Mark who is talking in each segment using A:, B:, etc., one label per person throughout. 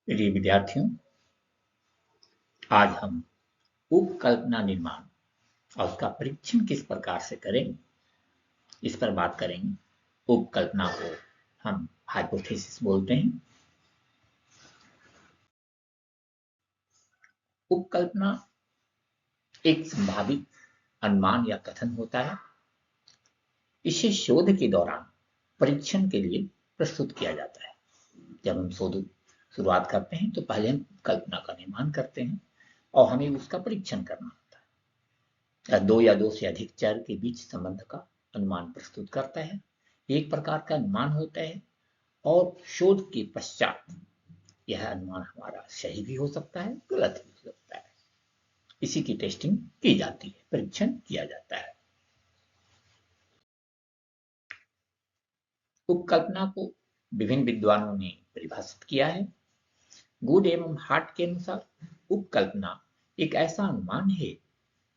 A: प्रिय विद्यार्थियों, आज हम उपकल्पना निर्माण और उसका परीक्षण किस प्रकार से करें, इस पर बात करेंगे। उपकल्पना को हम हाइपोथेसिस बोलते हैं। उपकल्पना एक संभावित अनुमान या कथन होता है। इसे शोध के दौरान परीक्षण के लिए प्रस्तुत किया जाता है। जब हम शोध शुरुआत करते हैं तो पहले हम कल्पना का निर्माण करते हैं और हमें उसका परीक्षण करना होता है। दो या दो से अधिक चर के बीच संबंध का अनुमान प्रस्तुत करता है। एक प्रकार का अनुमान होता है और शोध के पश्चात यह अनुमान हमारा सही भी हो सकता है, गलत भी हो सकता है। इसी की टेस्टिंग की जाती है, परीक्षण किया जाता है। उपकल्पना को विभिन्न विद्वानों ने परिभाषित किया है। गुड एवं हार्ट के अनुसार उपकल्पना एक ऐसा अनुमान है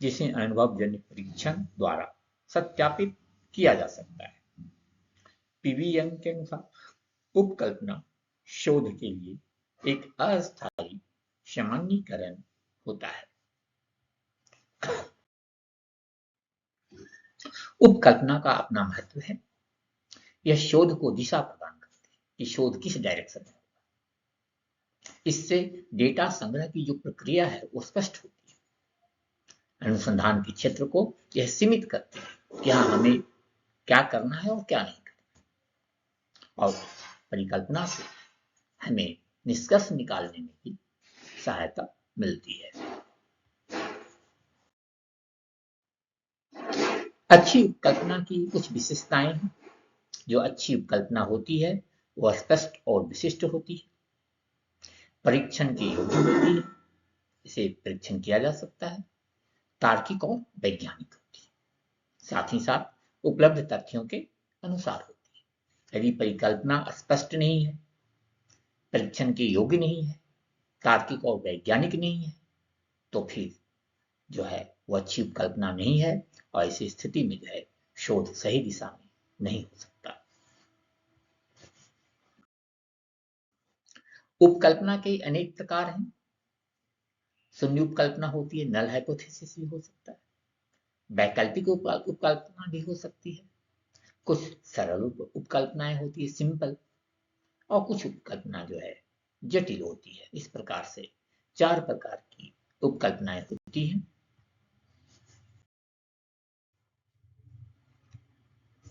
A: जिसे अनुभवजन्य परीक्षण द्वारा सत्यापित किया जा सकता है। पीवी यंग के अनुसार उपकल्पना शोध के लिए एक अस्थायी सामान्यीकरण होता है। उपकल्पना का अपना महत्व है। यह शोध को दिशा प्रदान करती है कि शोध किस डायरेक्शन में होगा। इससे डेटा संग्रह की जो प्रक्रिया है वो स्पष्ट होती है। अनुसंधान के क्षेत्र को यह सीमित करती है कि हाँ, हमें क्या करना है और क्या नहीं करना। और परिकल्पना से हमें निष्कर्ष निकालने में भी सहायता मिलती है। अच्छी उपकल्पना की कुछ विशेषताएं हैं। जो अच्छी उपकल्पना होती है वह स्पष्ट और विशिष्ट होती है, परीक्षण के योग्य होती है, इसे परीक्षण किया जा सकता है, तार्किक और वैज्ञानिक होती है, साथ ही साथ उपलब्ध तथ्यों के अनुसार होती है। यदि परिकल्पना स्पष्ट नहीं है, परीक्षण के योग्य नहीं है, तार्किक और वैज्ञानिक नहीं है, तो फिर जो है वो अच्छी उपकल्पना नहीं है और ऐसी स्थिति में जो है शोध सही दिशा में नहीं हो सकता। उपकल्पना के अनेक प्रकार हैं। शून्य उपकल्पना होती है, नल हाइपोथेसिस भी हो सकता है, वैकल्पिक उपकल्पना भी हो सकती है, कुछ सरल उपकल्पनाएं होती है, सिंपल, और कुछ उपकल्पना जो है जटिल होती है। इस प्रकार से 4 प्रकार की उपकल्पनाएं होती हैं।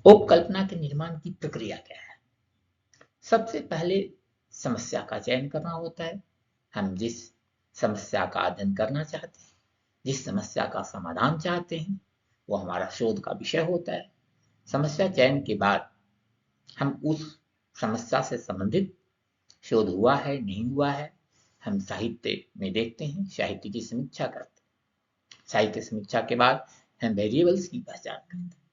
A: उपकल्पना के निर्माण की प्रक्रिया क्या है? सबसे पहले समस्या का चयन करना होता है। हम जिस समस्या का अध्ययन करना चाहते हैं, जिस समस्या का समाधान चाहते हैं, वो हमारा शोध का विषय होता है। समस्या चयन के बाद हम उस समस्या से संबंधित शोध हुआ है नहीं हुआ है, हम साहित्य में देखते हैं, साहित्य की समीक्षा करते हैं। साहित्य समीक्षा के बाद हम वेरिएबल्स की पहचान करते हैं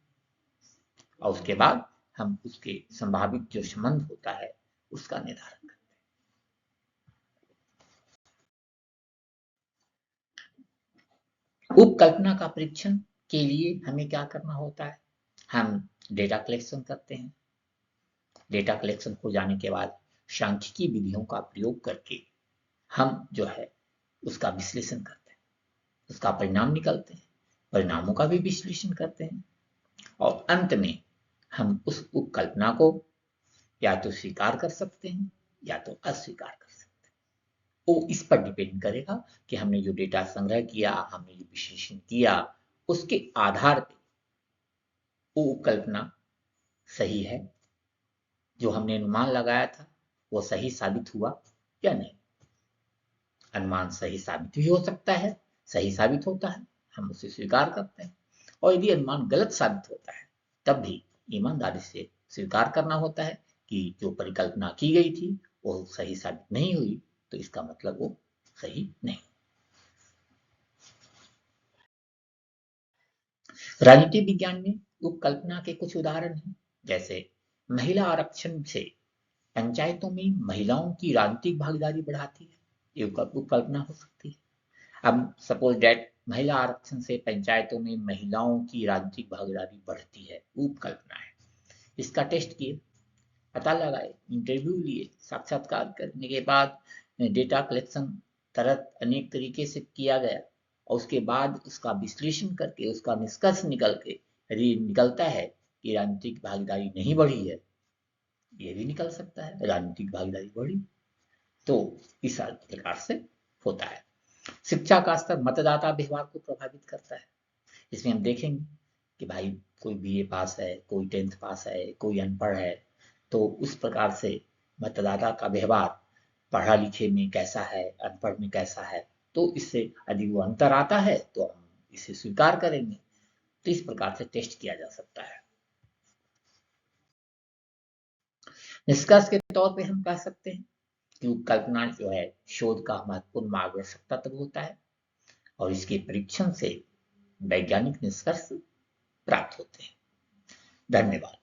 A: और उसके बाद हम उसके संभावित जो संबंध होता है उसका निर्धारण करते हैं। उपकल्पना का परीक्षण के लिए हमें क्या करना होता है? हम डेटा कलेक्शन करते हैं। डेटा कलेक्शन हो जाने के बाद सांख्यिकी विधियों का प्रयोग करके हम जो है उसका विश्लेषण करते हैं, उसका परिणाम निकालते हैं, परिणामों का भी विश्लेषण करते हैं और अंत में हम उस उपकल्पना को या तो स्वीकार कर सकते हैं या तो अस्वीकार कर सकते हैं। वो इस पर डिपेंड करेगा कि हमने जो डेटा संग्रह किया, हमने जो विश्लेषण किया, उसके आधार पर वो उपकल्पना सही है, जो हमने अनुमान लगाया था वो सही साबित हुआ या नहीं। अनुमान सही साबित भी हो सकता है, सही साबित होता है, हम उसे स्वीकार करते हैं, और यदि अनुमान गलत साबित होता है तब भी ईमानदारी से स्वीकार करना होता है कि जो परिकल्पना की गई थी वो सही साबित नहीं हुई, तो इसका मतलब वो सही नहीं। राजनीति विज्ञान में उपकल्पना के कुछ उदाहरण हैं, जैसे महिला आरक्षण से पंचायतों में महिलाओं की राजनीतिक भागीदारी बढ़ाती है, ये उपकल्पना हो सकती है। अब सपोज डेट महिला आरक्षण से पंचायतों में महिलाओं की राजनीतिक भागीदारी बढ़ती है, उपकल्पना है। इसका टेस्ट किए, पता लगाए, इंटरव्यू लिए, साक्षात्कार करने के बाद डेटा कलेक्शन तरह अनेक तरीके से किया गया और उसके बाद उसका विश्लेषण करके उसका निष्कर्ष निकलता है कि राजनीतिक भागीदारी नहीं बढ़ी है, ये भी निकल सकता है, राजनीतिक भागीदारी बढ़ी। तो इस प्रकार से होता है। शिक्षा का स्तर मतदाता व्यवहार को प्रभावित करता है। इसमें हम देखेंगे कि भाई कोई बीए पास है, कोई 10th पास है, कोई अनपढ़ है, तो उस प्रकार से मतदाता का व्यवहार पढ़ा लिखे में कैसा है, अनपढ़ में कैसा है, तो इससे यदि वो अंतर आता है तो हम इसे स्वीकार करेंगे। तो इस प्रकार से टेस्ट किया जा सकता है। निष्कर्ष के तौर पे हम कह सकते हैं कि कल्पना जो है शोध का महत्वपूर्ण मार्गदर्शक तत्व होता है और इसके परीक्षण से वैज्ञानिक निष्कर्ष प्राप्त होते हैं। धन्यवाद।